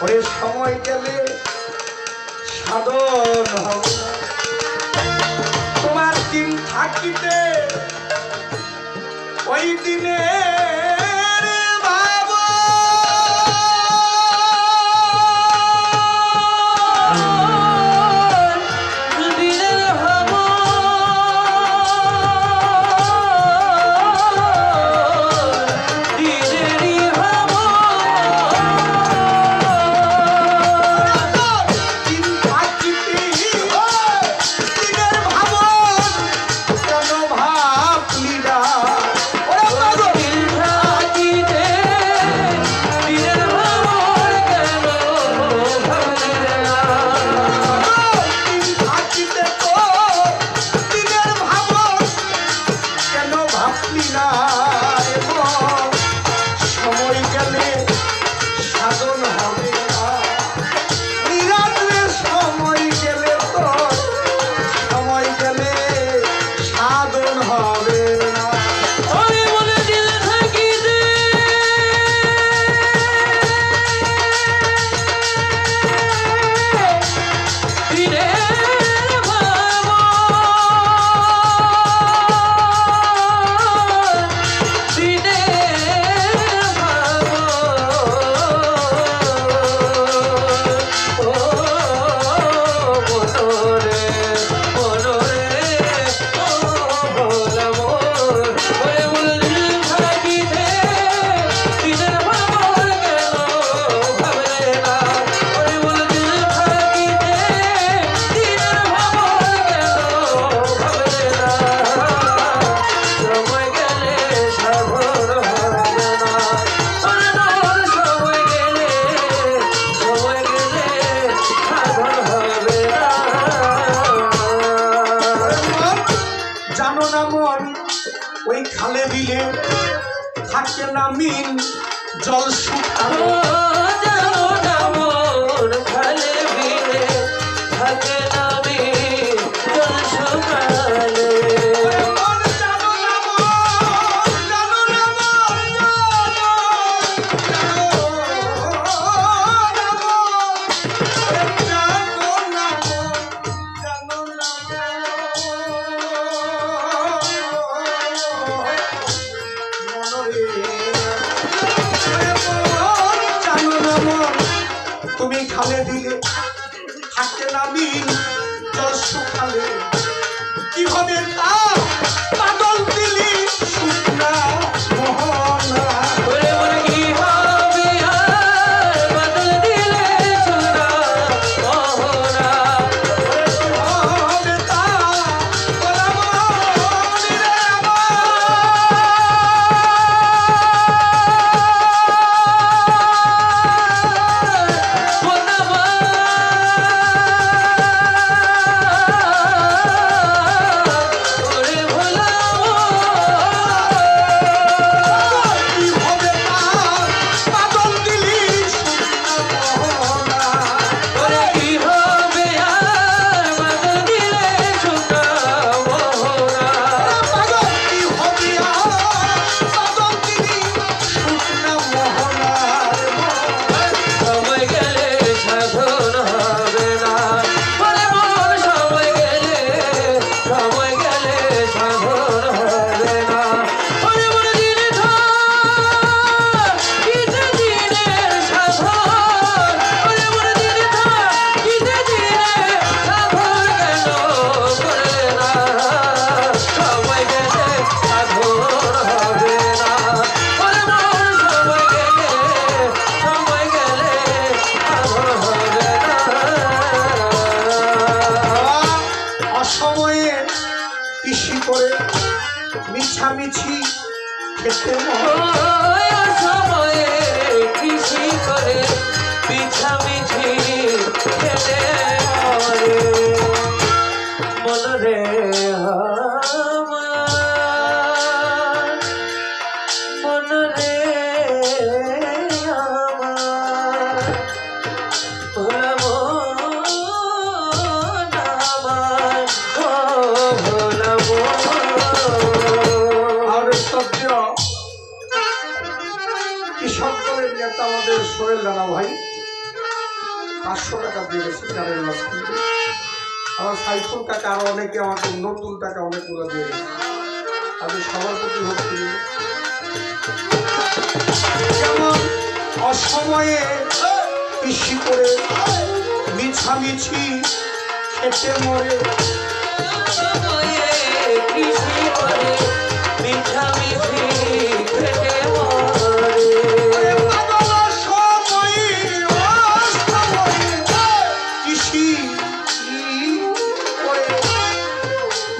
ওরে সময় গেলে সাধন হবে না। তোমার দিন থাকিতে ওই দিনে ওই খালে বিলে থাকে না মিন জল শুকানো খালে বিলে থাকে না মিন জল শুকানো তুমি খালে দিলে থাকে না মিন জল শুকালে কি হবে তা পাগল দিলি শুকনা মোহনা কি হবে আর পাগল দিলে শুকনা মোহনা হবে তা মিছামিছি খেতে সময়ে কৃষি করে মিছামিছি খেতে মনরে মনরে কৃষক দলের নেতা আমাদের সোহেল রানা ভাই 500 টাকা দিয়ে গেছে গানের মাছ কিনতে। আমার সাইফুল টাকা আরো অনেকে আমাকে নতুন টাকা অনেকগুলো দিয়ে গেছে। আমি সবার প্রতি ভক্তি নিব। যেমন অসময়ে কৃষি করে মিছামিছি খেতে মরে, কৃষি করে মিছামিছি খেতে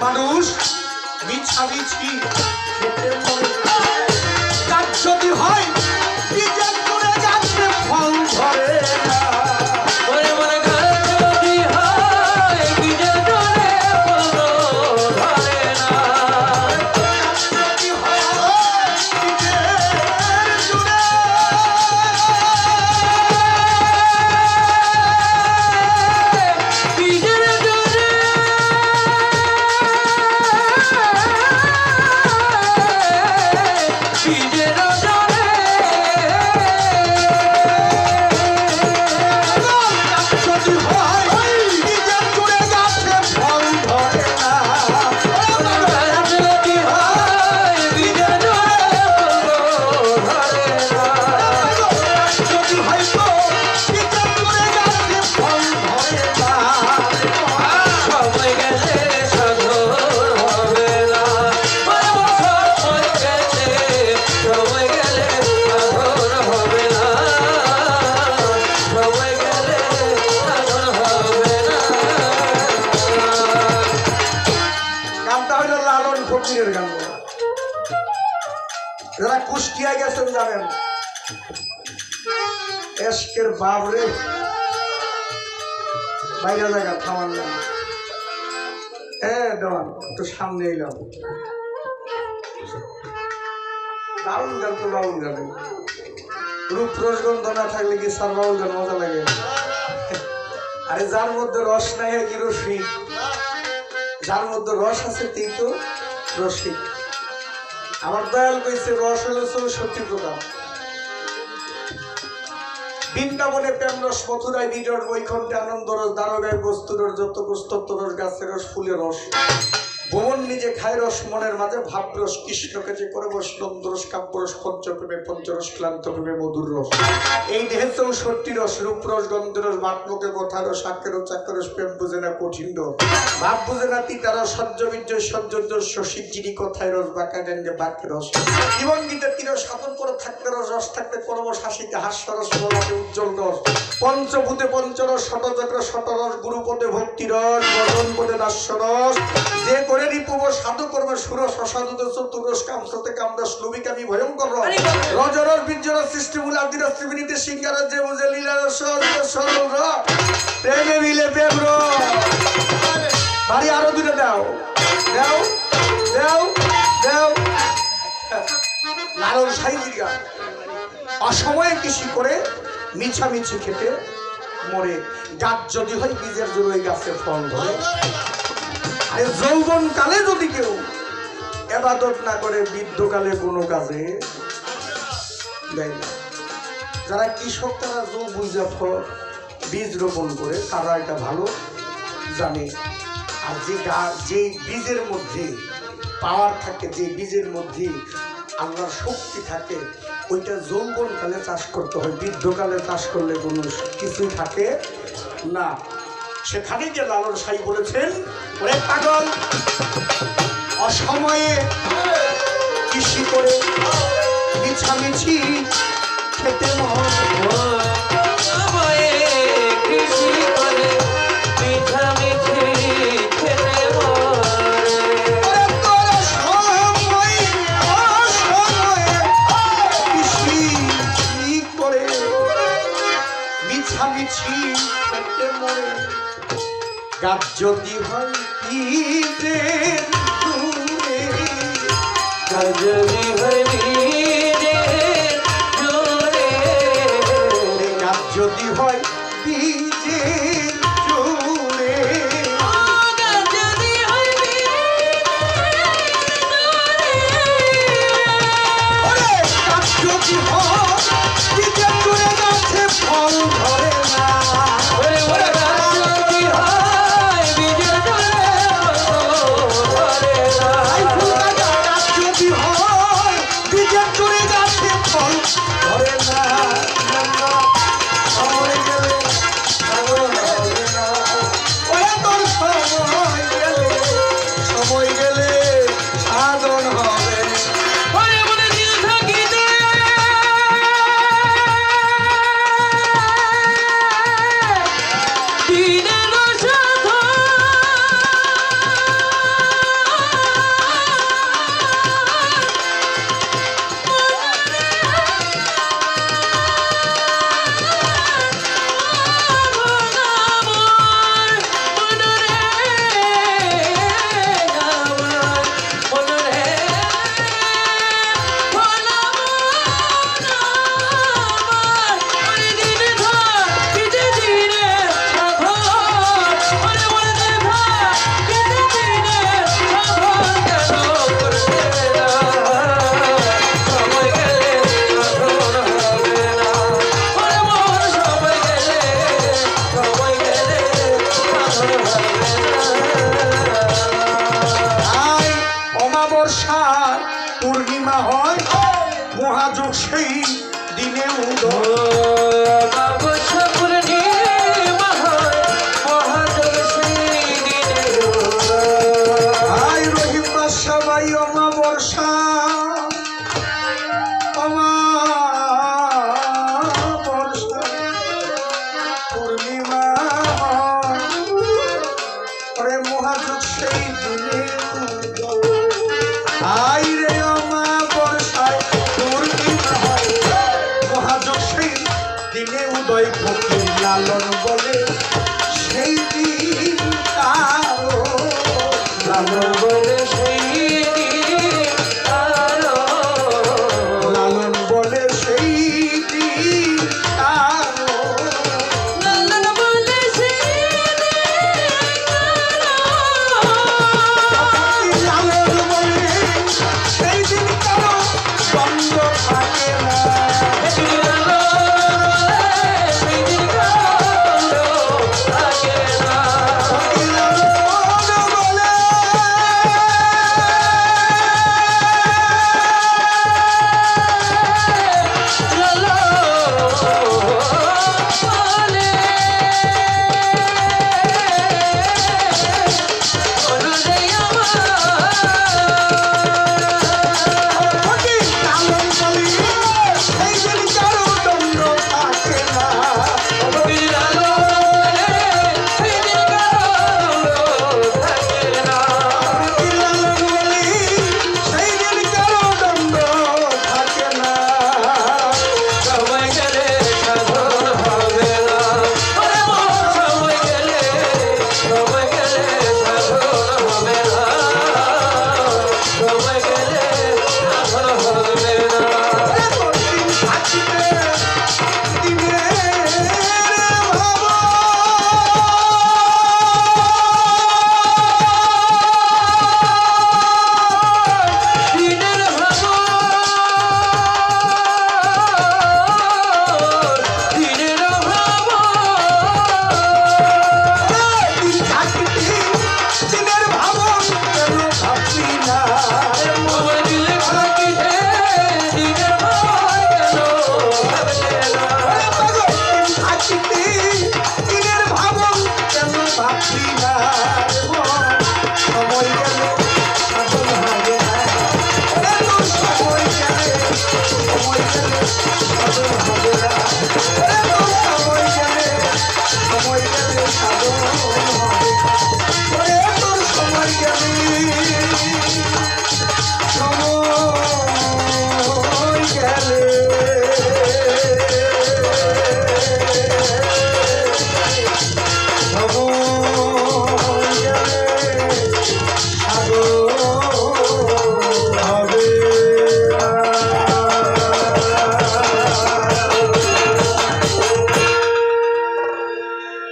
মানুষ মিছামিছি খেতে মরে। গাছ যদি হয় বীজের জোরে গাছে ফল ধরে না। যারা কুষ্টিয়ায় গেছেন জানেন এশকের বাবরে বাইরে জায়গা থামান না। হ্যাঁ দেওয়ান একটু সামনে এলাম। বাউল গান তো বাউল গান, রূপ রসগন্ধ না থাকলে কি সার বাউল গান মজা লাগে? আরে যার মধ্যে রস নাই কি রসিক, যার মধ্যে রস আছে তুই তো রসিক। আমার দয়াল কইছে রস হলো 64 প্রকার। বৃন্দাবনে প্রেম রস, মথুরায় বিজয়, বৈকুণ্ঠে আনন্দ রস, দ্বারকায় বস্তুর রস, যত তত্ত্ব রস, গাছের রস, ফুলের রস। ভুবন নিজে খায় রস, মনের মাঝে ভাব রস, কৃষ্ণকে যে করে বৈষ্ণব রস, কাব্য রস, পঞ্চপ্রেমে পঞ্চরস, ক্লান্ত প্রেমে মধুর রস। এই দেহে 64 রস, রূপ রস, গন্ধ রস, বাটমুখে কথা রস, আখের রস, চাক্ষের রস, প্রেম বুঝে না কঠিন রস, ভাব বুঝে না তিতা রস, সহ্য বীর্য সহ্য শশীর জিরি কথায় রস, বাঁকা গাঙ্গে বাক্যে রস। জীবন গীতে তীর সাধন করে থাকতে রস, রস থাকতে পরবশ হাসিতে হাস্য রস, বলাতে উজ্জ্বল রস, পঞ্চভূতে পঞ্চরস, শতচক্র শতরস, গুরুপদে ভক্তি রস, বদন পদে দাস্য রস, যে করে রিপুব সাধু করবে সুরস, অসাধুতে চতুরস, কামসতে কামরস, লুবিকামি ভয়ঙ্কর রস, রজরস, বীর্যরস, সৃষ্টিমূল আদিরস, ত্রিবিনীতে সিংহারস, যে বুঝে লীলারস, সরল রস, প্রেমে মিলে প্রেম রস। বাড়ি আরো দুটো দাও দাও দাও দাও। লালন সাহিত্যিক গান। অসময়ে কৃষি করে মিছামিছি খেতে মরে, গাছ যদি হয় বীজের জোরে ওই গাছের ফল ধরে। আরে যৌবন কালে যদি কেউ ইবাদত না করে বৃদ্ধকালে কোনো কাজে দেয় না। যারা কৃষক তারা বুঝা বীজ রোপণ করে তারা এটা ভালো জানে। আর যে বীজের মধ্যে পাওয়ার থাকে, যে বীজের মধ্যে আল্লাহর শক্তি থাকে, ওইটা যৌবনকালে চাষ করতে হয়, বৃদ্ধকালে চাষ করলে কোনো কিছুই থাকে না। সেখানে যে লালন সাই বলেছেন, ওরে পাগল অসময়ে কৃষি করে মিছামিছি খেতে গাছ যদি হয় বীজের জোরে, গাছ যদি হয় বীজের জোরে, গাছ যদি হয় বীজের জোরে, গাছ যদি হয় গাছ যদি হয় বীজের জোরে, গাছে ফল ধরে না। মন ধরে না সময় গেলে সাধন হবে না ওরে তোর সময় গেলে সাধন হবে ওরে মনে দিল থাকিতে দিনের সাধন অমাবস্যার পূর্ণিমা হয় মহাযোগ সেই দিনে উদয়